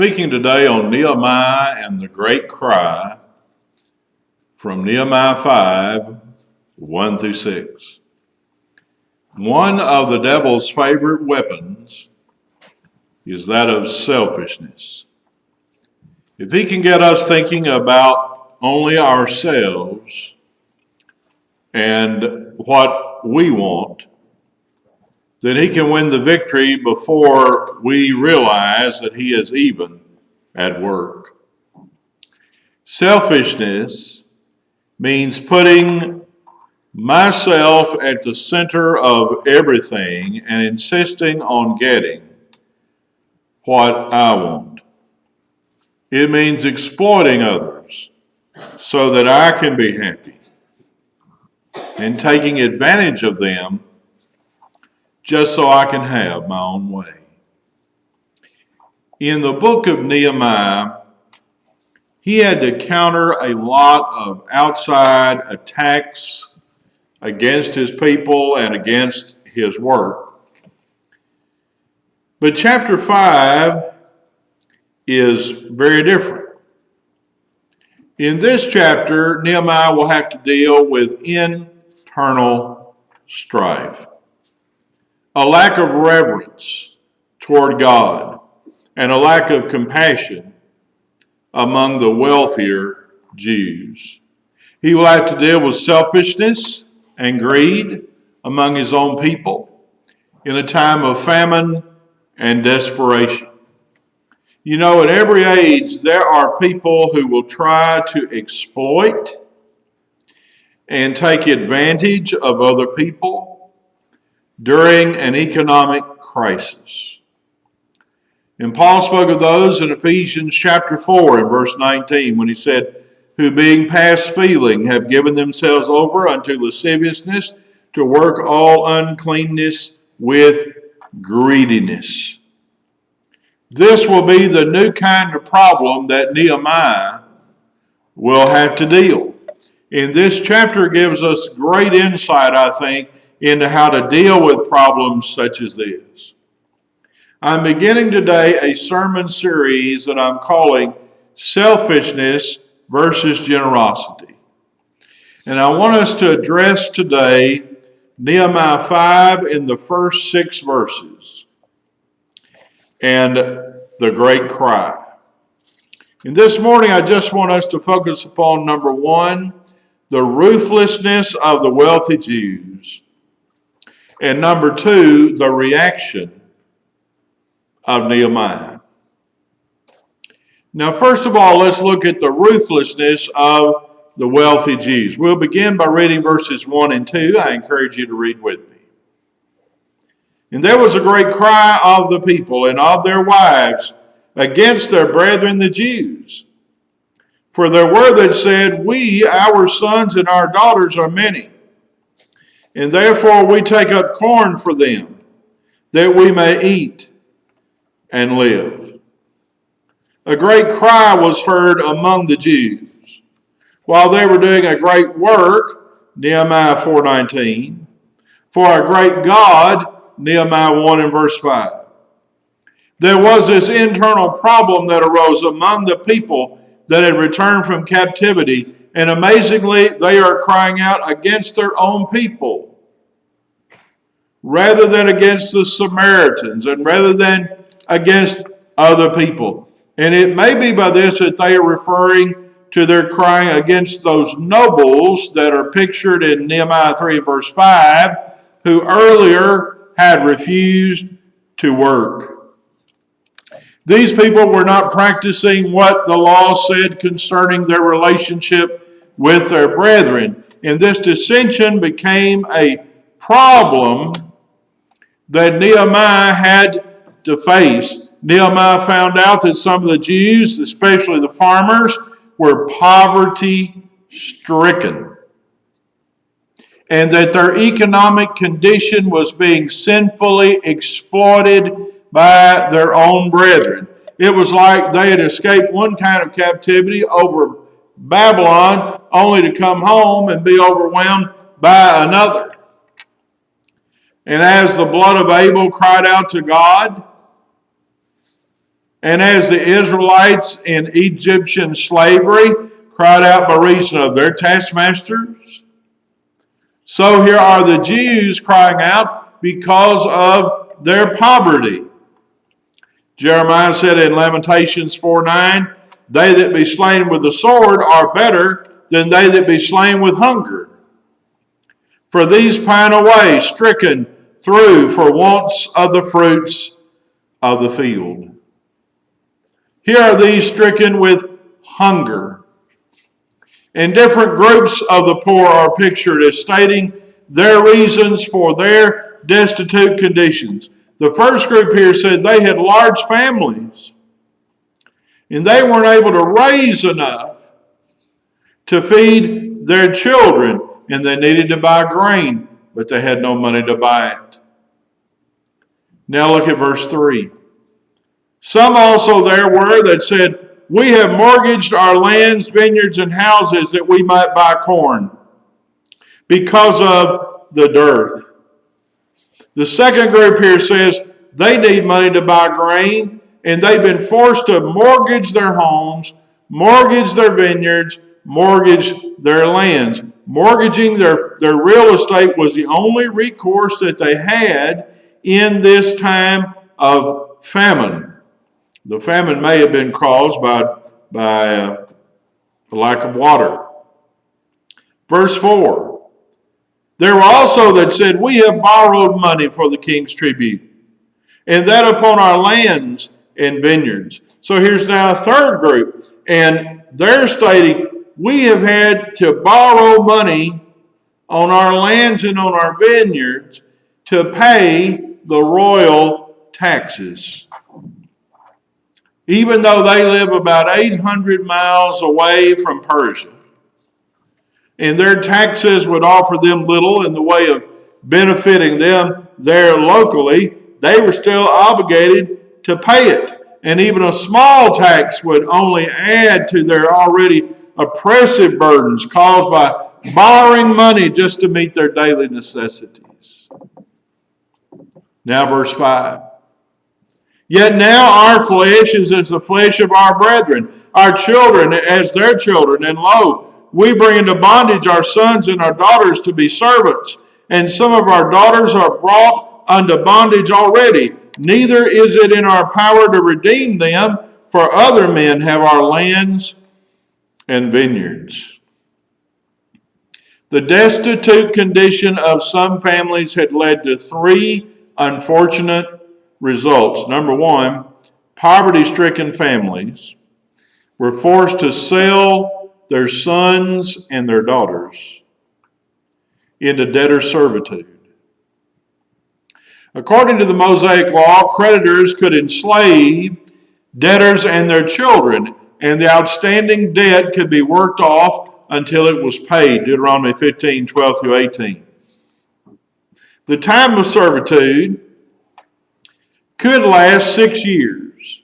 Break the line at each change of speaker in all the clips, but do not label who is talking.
Speaking today on Nehemiah and the Great Cry from Nehemiah 5, 1 through 6. One of the devil's favorite weapons is that of selfishness. If he can get us thinking about only ourselves and what we want, then he can win the victory before we realize that he is even at work. Selfishness means putting myself at the center of everything and insisting on getting what I want. It means exploiting others so that I can be happy and taking advantage of them just so I can have my own way. In the book of Nehemiah, he had to counter a lot of outside attacks against his people and against his work. But chapter 5 is very different. In this chapter, Nehemiah will have to deal with internal strife, a lack of reverence toward God, and a lack of compassion among the wealthier Jews. He will have to deal with selfishness and greed among his own people in a time of famine and desperation. You know, at every age, there are people who will try to exploit and take advantage of other people during an economic crisis. And Paul spoke of those in Ephesians chapter 4 and verse 19 when he said, who being past feeling have given themselves over unto lasciviousness to work all uncleanness with greediness. This will be the new kind of problem that Nehemiah will have to deal. And this chapter gives us great insight, I think, into how to deal with problems such as this. I'm beginning today a sermon series that I'm calling Selfishness Vs Generosity. And I want us to address today Nehemiah 5 in the first 6 verses and the Great Cry. And this morning I just want us to focus upon number 1, the ruthlessness of the wealthy Jews. And number 2, the reaction of Nehemiah. Now, first of all, let's look at the ruthlessness of the wealthy Jews. We'll begin by reading verses 1 and 2. I encourage you to read with me. And there was a great cry of the people and of their wives against their brethren the Jews. For there were that said, we, our sons and our daughters are many, and therefore we take up corn for them, that we may eat and live. A great cry was heard among the Jews while they were doing a great work, Nehemiah 4:19, for our great God, Nehemiah 1 and verse 5. There was this internal problem that arose among the people that had returned from captivity, and amazingly, they are crying out against their own people rather than against the Samaritans and rather than against other people. And it may be by this that they are referring to their crying against those nobles that are pictured in Nehemiah 3 verse 5, who earlier had refused to work. These people were not practicing what the law said concerning their relationship with their brethren. And this dissension became a problem that Nehemiah had to face. Nehemiah found out that some of the Jews, especially the farmers, were poverty-stricken, and that their economic condition was being sinfully exploited by their own brethren. It was like they had escaped one kind of captivity over Babylon, only to come home and be overwhelmed by another. And as the blood of Abel cried out to God, And as the Israelites in Egyptian slavery cried out by reason of their taskmasters, so here are the Jews crying out because of their poverty. Jeremiah said in Lamentations 4:9, they that be slain with the sword are better than they that be slain with hunger. For these pine away, stricken through for wants of the fruits of the field. Here are these stricken with hunger. And different groups of the poor are pictured as stating their reasons for their destitute conditions. The first group here said they had large families, and they weren't able to raise enough to feed their children, and they needed to buy grain, but they had no money to buy it. Now look at verse 3. Some also there were that said, we have mortgaged our lands, vineyards, and houses that we might buy corn because of the dearth. The second group here says they need money to buy grain, and they've been forced to mortgage their homes, mortgage their vineyards, mortgage their lands. Mortgaging their real estate was the only recourse that they had in this time of famine. The famine may have been caused by the lack of water. Verse 4. There were also that said, we have borrowed money for the king's tribute, and that upon our lands and vineyards. So here's now a third group, and they're stating, we have had to borrow money on our lands and on our vineyards to pay the royal taxes. Even though they live about 800 miles away from Persia, and their taxes would offer them little in the way of benefiting them there locally, they were still obligated to pay it. And even a small tax would only add to their already oppressive burdens caused by borrowing money just to meet their daily necessities. Now verse 5. Yet now our flesh is as the flesh of our brethren, our children as their children, and lo, we bring into bondage our sons and our daughters to be servants, and some of our daughters are brought unto bondage already. Neither is it in our power to redeem them, for other men have our lands and vineyards. The destitute condition of some families had led to three unfortunate results. Number one, poverty-stricken families were forced to sell their sons and their daughters into debtor servitude. According to the Mosaic law, creditors could enslave debtors and their children, and the outstanding debt could be worked off until it was paid. Deuteronomy 15, 12 through 18. The time of servitude could last 6 years,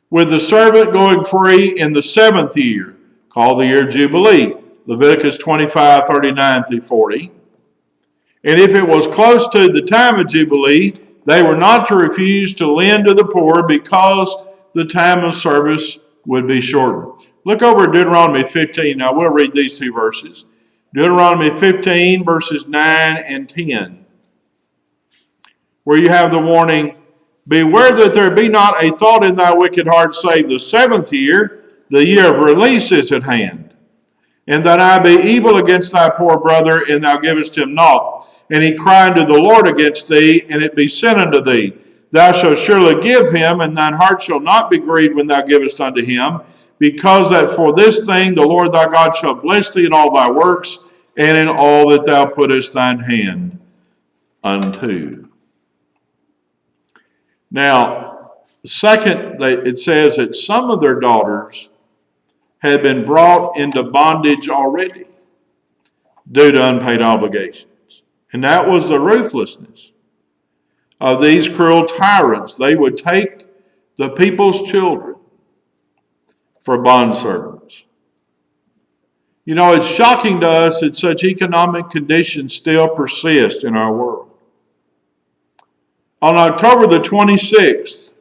with the servant going free in the seventh year, called the year of Jubilee, Leviticus 25, 39 through 40. And if it was close to the time of Jubilee, they were not to refuse to lend to the poor because the time of service would be shortened. Look over at Deuteronomy 15. Now we'll read these two verses. Deuteronomy 15, verses 9 and 10, where you have the warning, beware that there be not a thought in thy wicked heart, save the seventh year, the year of release is at hand. And that I be evil against thy poor brother, and thou givest him naught. And he cry unto the Lord against thee, and it be sent unto thee. Thou shalt surely give him, and thine heart shall not be grieved when thou givest unto him, because that for this thing the Lord thy God shall bless thee in all thy works, and in all that thou puttest thine hand unto. Now, second, it says that some of their daughters had been brought into bondage already due to unpaid obligations. And that was the ruthlessness of these cruel tyrants. They would take the people's children for bondservants. You know, it's shocking to us that such economic conditions still persist in our world. On October the 26th,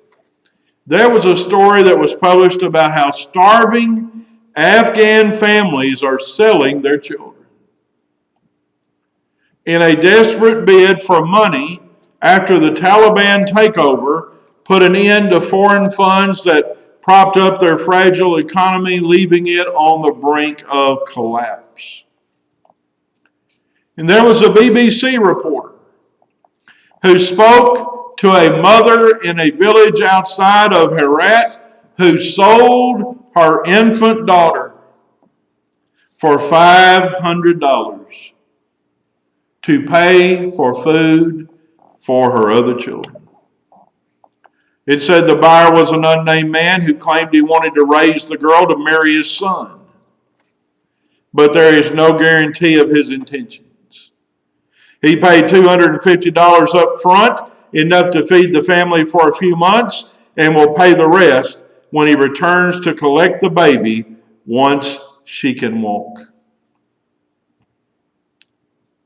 There was a story that was published about how starving Afghan families are selling their children. In a desperate bid for money after the Taliban takeover put an end to foreign funds that propped up their fragile economy, leaving it on the brink of collapse. And there was a BBC reporter who spoke to a mother in a village outside of Herat who sold her infant daughter for $500 to pay for food for her other children. It said the buyer was an unnamed man who claimed he wanted to raise the girl to marry his son, but there is no guarantee of his intentions. He paid $250 up front, enough to feed the family for a few months, and will pay the rest when he returns to collect the baby once she can walk.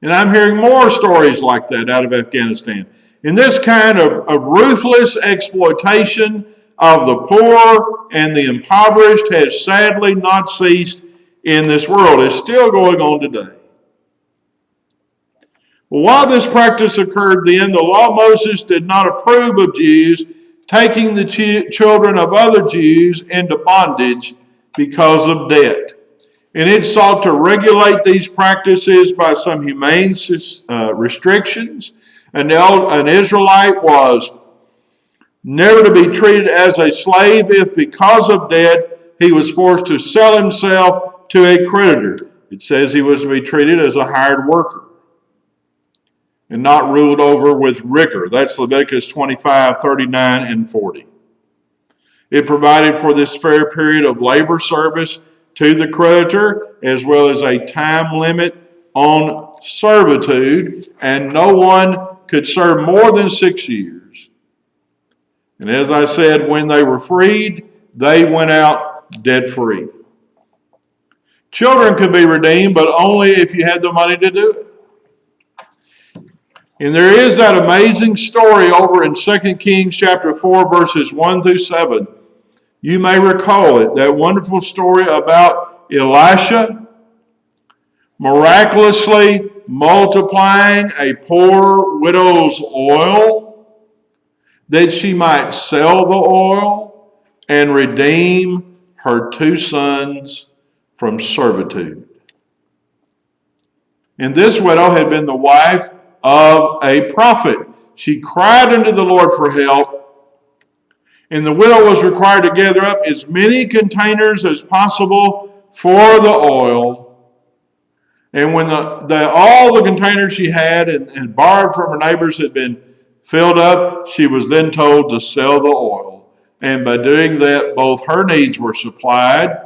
And I'm hearing more stories like that out of Afghanistan. And this kind of ruthless exploitation of the poor and the impoverished has sadly not ceased in this world. It's still going on today. Well, while this practice occurred then, the law of Moses did not approve of Jews taking the children of other Jews into bondage because of debt. And it sought to regulate these practices by some humane restrictions. An Israelite was never to be treated as a slave if, because of debt, he was forced to sell himself to a creditor. It says he was to be treated as a hired worker and not ruled over with rigor. That's Leviticus 25, 39, and 40. It provided for this fair period of labor service to the creditor, as well as a time limit on servitude, and no one could serve more than 6 years. And as I said, when they were freed, they went out debt-free. Children could be redeemed, but only if you had the money to do it. And there is that amazing story over in 2 Kings chapter 4, verses 1 through 7. You may recall it, that wonderful story about Elisha miraculously multiplying a poor widow's oil that she might sell the oil and redeem her 2 sons from servitude. And this widow had been the wife of a prophet. She cried unto the Lord for help, and the widow was required to gather up as many containers as possible for the oil. And when all the containers she had and borrowed from her neighbors had been filled up, she was then told to sell the oil. And by doing that, both her needs were supplied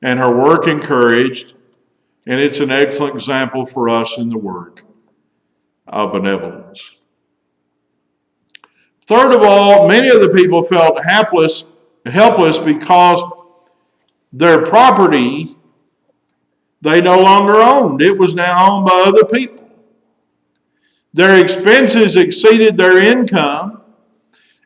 and her work encouraged. And it's an excellent example for us in the work of benevolence. Third of all, many of the people felt helpless because their property they no longer owned. It was now owned by other people. Their expenses exceeded their income,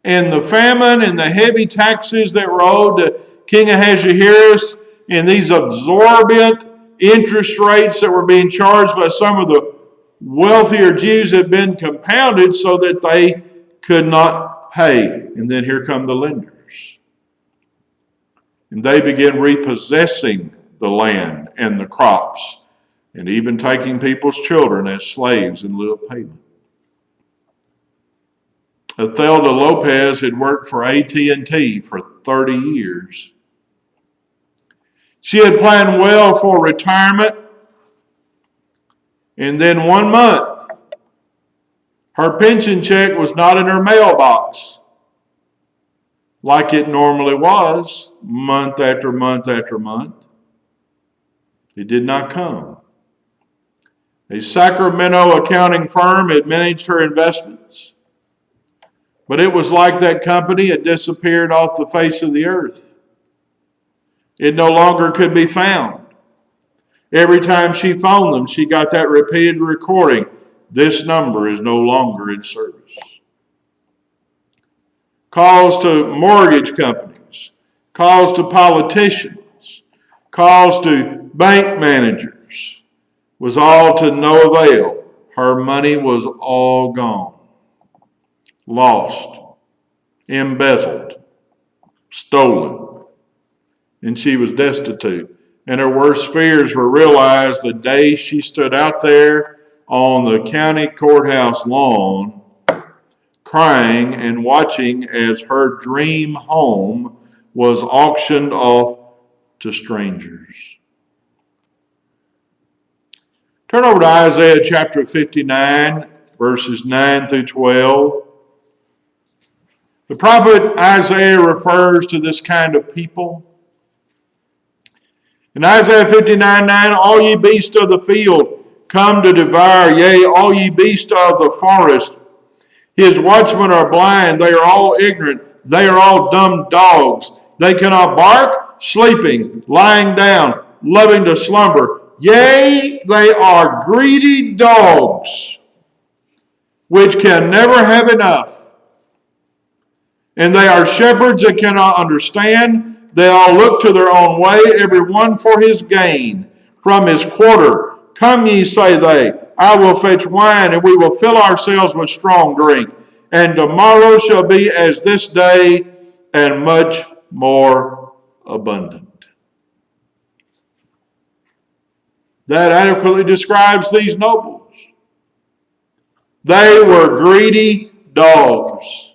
and the famine and the heavy taxes that were owed to King Ahasuerus and these absorbent interest rates that were being charged by some of the wealthier Jews had been compounded so that they could not pay. And then here come the lenders. And they begin repossessing the land and the crops, and even taking people's children as slaves in lieu of payment. Ethelda Lopez had worked for AT&T for 30 years. She had planned well for retirement, and then 1 month, her pension check was not in her mailbox like it normally was, month after month after month. It did not come. A Sacramento accounting firm had managed her investments, but it was like that company had disappeared off the face of the earth. It no longer could be found. Every time she phoned them, she got that repeated recording. This number is no longer in service. calls to mortgage companies, calls to politicians, calls to bank managers, was all to no avail. Her money was all gone, lost, embezzled, stolen, and she was destitute. And her worst fears were realized the day she stood out there on the county courthouse lawn, crying and watching as her dream home was auctioned off to strangers. Turn over to Isaiah chapter 59, verses 9 through 12. The prophet Isaiah refers to this kind of people. In Isaiah 59:9, all ye beasts of the field come to devour, yea, all ye beasts of the forest. His watchmen are blind, they are all ignorant, they are all dumb dogs. They cannot bark, sleeping, lying down, loving to slumber. Yea, they are greedy dogs, which can never have enough. And they are shepherds that cannot understand. They all look to their own way, every one for his gain. From his quarter, come ye, say they, I will fetch wine, and we will fill ourselves with strong drink. And tomorrow shall be as this day, and much more abundant. That adequately describes these nobles. They were greedy dogs.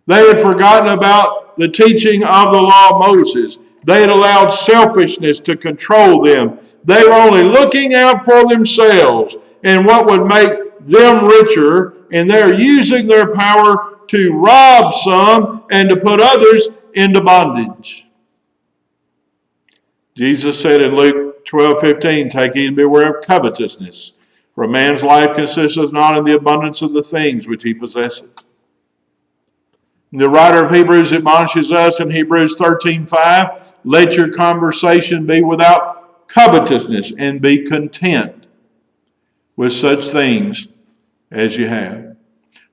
They had forgotten about the teaching of the law of Moses. They had allowed selfishness to control them. They were only looking out for themselves and what would make them richer, and they're using their power to rob some and to put others into bondage. Jesus said in Luke 12:15, take heed and beware of covetousness, for a man's life consisteth not in the abundance of the things which he possesseth. The writer of Hebrews admonishes us in Hebrews 13:5, let your conversation be without covetousness and be content with such things as you have.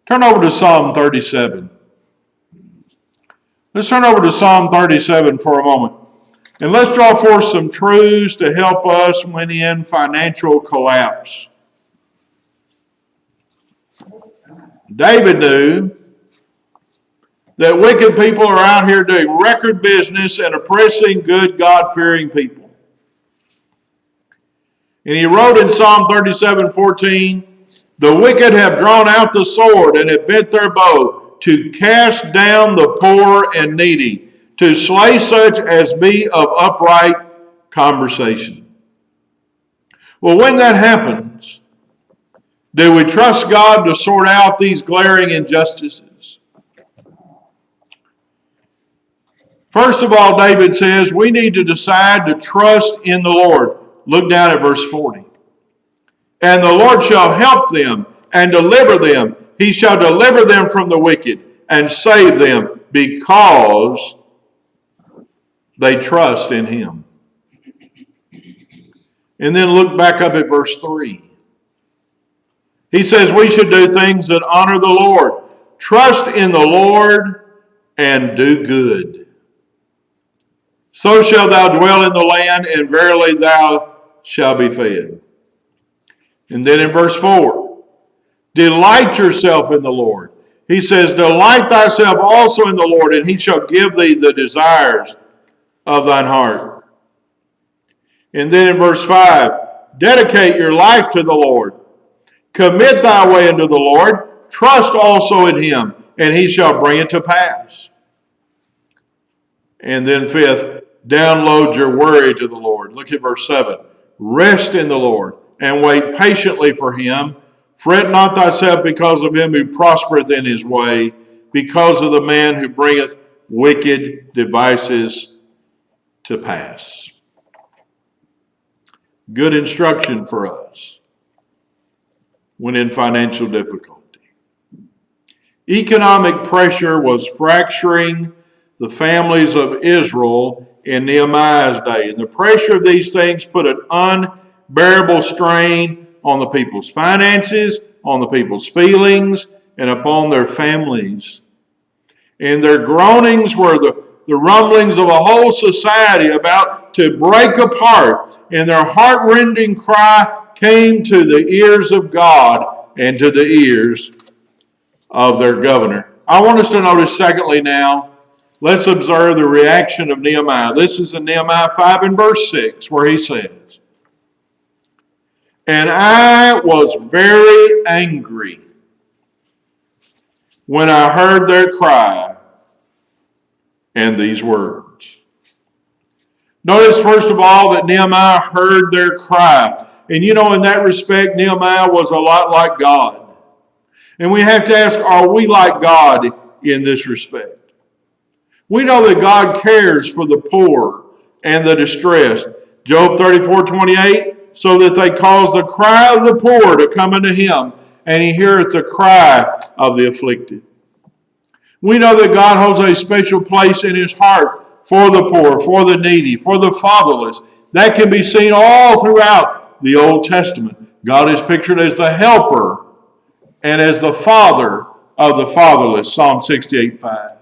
Turn over to Psalm 37. Let's turn over to Psalm 37 for a moment. And let's draw forth some truths to help us when in financial collapse. David knew that wicked people are out here doing record business and oppressing good, God-fearing people. And he wrote in Psalm 37:14, the wicked have drawn out the sword and have bent their bow to cast down the poor and needy, to slay such as be of upright conversation. Well, when that happens, do we trust God to sort out these glaring injustices? First of all, David says we need to decide to trust in the Lord. Look down at verse 40. And the Lord shall help them and deliver them. He shall deliver them from the wicked and save them because they trust in him. And then look back up at verse 3. He says we should do things that honor the Lord. Trust in the Lord and do good. So shalt thou dwell in the land, and verily thou shalt be fed. And then in verse 4, delight yourself in the Lord. He says, delight thyself also in the Lord, and he shall give thee the desires of thine heart. And then in verse 5, dedicate your life to the Lord. Commit thy way unto the Lord. Trust also in him, and he shall bring it to pass. And then fifth, download your worry to the Lord. Look at verse 7. Rest in the Lord and wait patiently for him. Fret not thyself because of him who prospereth in his way, because of the man who bringeth wicked devices to pass. Good instruction for us when in financial difficulty. Economic pressure was fracturing the families of Israel in Nehemiah's day. And the pressure of these things put an unbearable strain on the people's finances, on the people's feelings, and upon their families. And their groanings were the rumblings of a whole society about to break apart. And their heart-rending cry came to the ears of God and to the ears of their governor. I want us to notice, secondly, now, let's observe the reaction of Nehemiah. This is in Nehemiah 5 and verse 6, where he says, "And I was very angry when I heard their cry and these words." Notice, first of all, that Nehemiah heard their cry. And in that respect, Nehemiah was a lot like God. And we have to ask, are we like God in this respect? We know that God cares for the poor and the distressed. Job 34:28, so that they cause the cry of the poor to come unto him, and he heareth the cry of the afflicted. We know that God holds a special place in his heart for the poor, for the needy, for the fatherless. That can be seen all throughout the Old Testament. God is pictured as the helper and as the father of the fatherless. Psalm 68:5.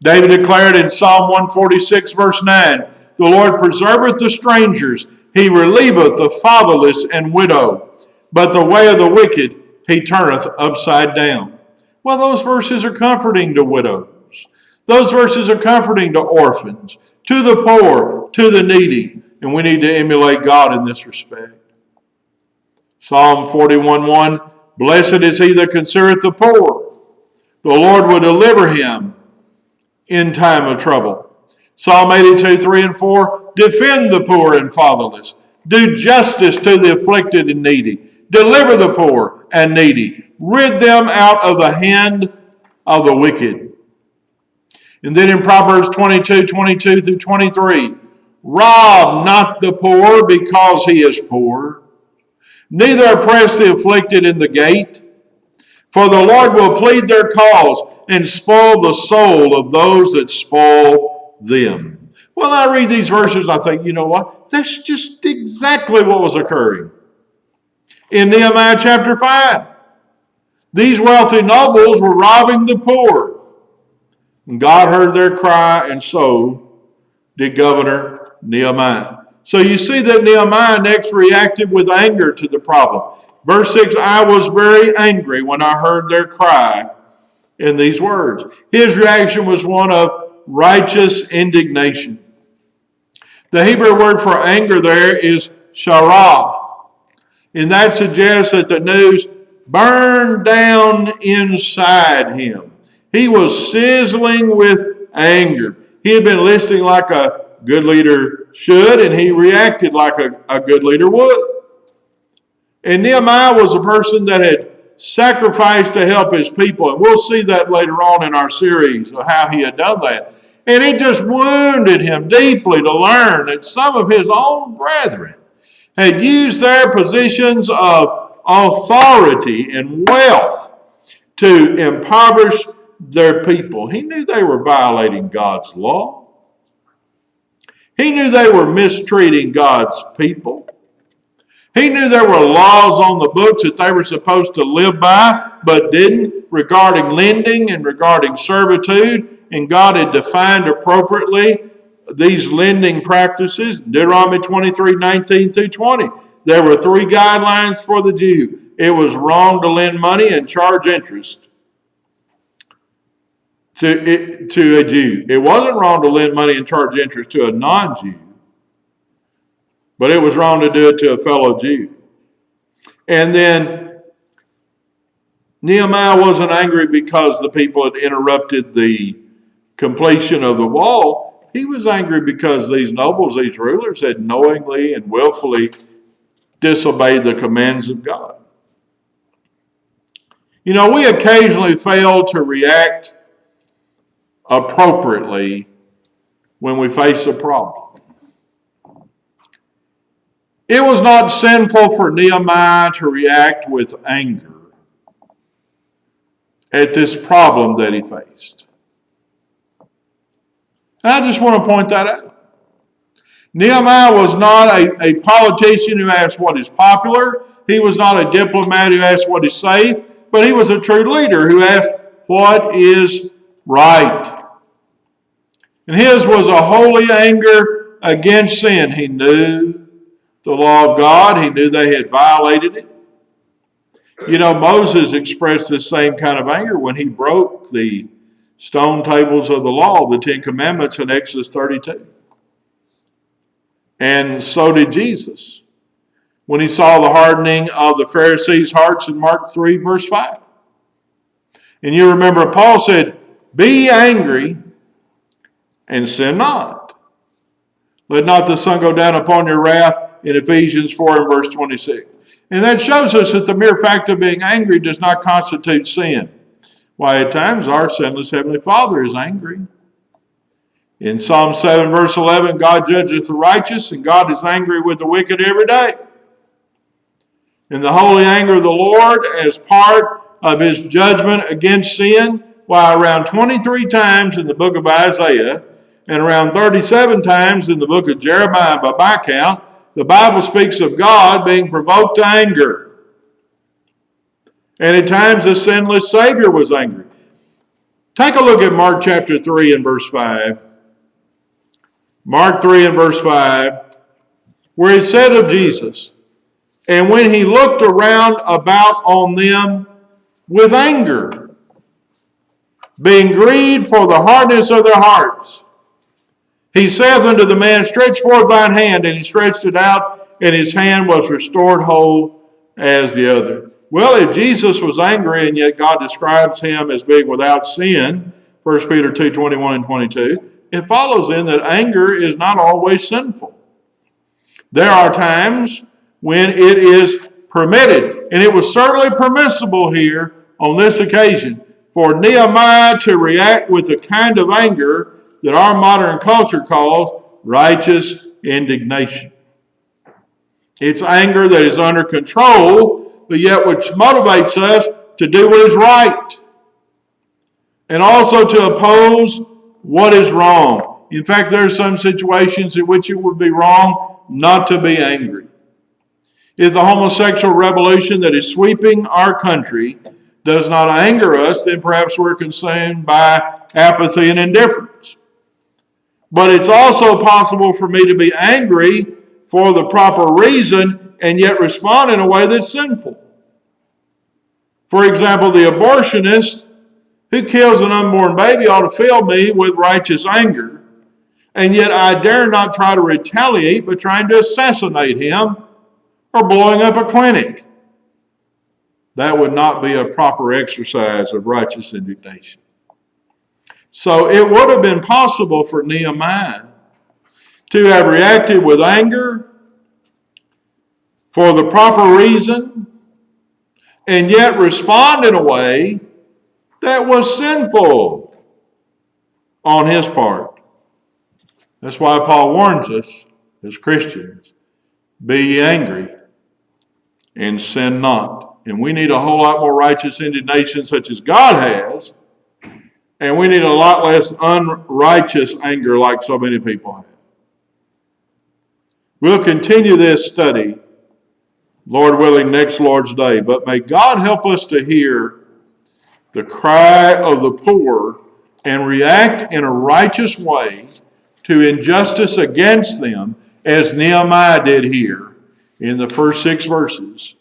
David declared in Psalm 146 verse 9, "The Lord preserveth the strangers, he relieveth the fatherless and widow, but the way of the wicked he turneth upside down." Well, those verses are comforting to widows. Those verses are comforting to orphans, to the poor, to the needy, and we need to emulate God in this respect. Psalm 41:1, "Blessed is he that considereth the poor. The Lord will deliver him in time of trouble." Psalm 82:3 and 4, "Defend the poor and fatherless. Do justice to the afflicted and needy. Deliver the poor and needy. Rid them out of the hand of the wicked." And then in Proverbs 22:22 through 23, "Rob not the poor because he is poor, neither oppress the afflicted in the gate. For the Lord will plead their cause and spoil the soul of those that spoil them." Well, I read these verses, I think, you know what? That's just exactly what was occurring in Nehemiah chapter 5. These wealthy nobles were robbing the poor. And God heard their cry, and so did Governor Nehemiah. So you see that Nehemiah next reacted with anger to the problem. Verse 6, "I was very angry when I heard their cry," in these words. His reaction was one of righteous indignation. The Hebrew word for anger there is sharah, and that suggests that the news burned down inside him. He was sizzling with anger. He had been listening like a good leader should, and he reacted like a good leader would. And Nehemiah was a person that had sacrificed to help his people, and we'll see that later on in our series of how he had done that. And it just wounded him deeply to learn that some of his own brethren had used their positions of authority and wealth to impoverish their people. He knew they were violating God's law. He knew they were mistreating God's people. He knew there were laws on the books that they were supposed to live by, but didn't, regarding lending and regarding servitude, and God had defined appropriately these lending practices. Deuteronomy 23:19 through 20. There were 3 guidelines for the Jew. It was wrong to lend money and charge interest to a Jew. It wasn't wrong to lend money and charge interest to a non-Jew, but it was wrong to do it to a fellow Jew. And then Nehemiah wasn't angry because the people had interrupted the completion of the wall. He was angry because these nobles, these rulers, had knowingly and willfully disobeyed the commands of God. You know, we occasionally fail to react appropriately when we face a problem. It was not sinful for Nehemiah to react with anger at this problem that he faced. And I just want to point that out. Nehemiah was not a politician who asked what is popular. He was not a diplomat who asked what is safe. But he was a true leader who asked what is right. And his was a holy anger against sin. He knew the law of God. He knew they had violated it. You know, Moses expressed this same kind of anger when he broke the stone tables of the law, the Ten Commandments in Exodus 32. And so did Jesus when he saw the hardening of the Pharisees' hearts in Mark 3, verse 5. And you remember Paul said, be angry and sin not. Let not the sun go down upon your wrath in Ephesians 4 and verse 26. And that shows us that the mere fact of being angry does not constitute sin. Why, at times our sinless Heavenly Father is angry. In Psalm 7 verse 11, God judgeth the righteous, and God is angry with the wicked every day. And the holy anger of the Lord as part of his judgment against sin, why around 23 times in the book of Isaiah and around 37 times in the book of Jeremiah by my count, the Bible speaks of God being provoked to anger. And at times the sinless Savior was angry. Take a look at Mark chapter 3 and verse 5. Mark 3 and verse 5, where it said of Jesus, and when he looked around about on them with anger, being grieved for the hardness of their hearts, he saith unto the man, stretch forth thine hand, and he stretched it out, and his hand was restored whole as the other. Well, if Jesus was angry, and yet God describes him as being without sin, 1 Peter 2, 21 and 22, it follows then that anger is not always sinful. There are times when it is permitted, and it was certainly permissible here on this occasion for Nehemiah to react with the kind of anger that our modern culture calls righteous indignation. It's anger that is under control, but yet which motivates us to do what is right and also to oppose what is wrong. In fact, there are some situations in which it would be wrong not to be angry. If the homosexual revolution that is sweeping our country does not anger us, then perhaps we're consumed by apathy and indifference. But it's also possible for me to be angry for the proper reason and yet respond in a way that's sinful. For example, the abortionist who kills an unborn baby ought to fill me with righteous anger, and yet I dare not try to retaliate by trying to assassinate him or blowing up a clinic. That would not be a proper exercise of righteous indignation. So it would have been possible for Nehemiah to have reacted with anger for the proper reason and yet respond in a way that was sinful on his part. That's why Paul warns us as Christians, be ye angry and sin not. And we need a whole lot more righteous indignation such as God has, and we need a lot less unrighteous anger like so many people have. We'll continue this study, Lord willing, next Lord's Day. But may God help us to hear the cry of the poor and react in a righteous way to injustice against them as Nehemiah did here in the first 6 verses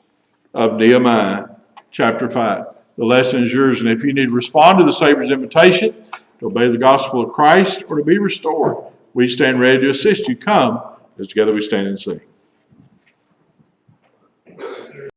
of Nehemiah chapter 5. The lesson is yours, and if you need to respond to the Savior's invitation to obey the gospel of Christ or to be restored, we stand ready to assist you. Come, as together we stand and sing.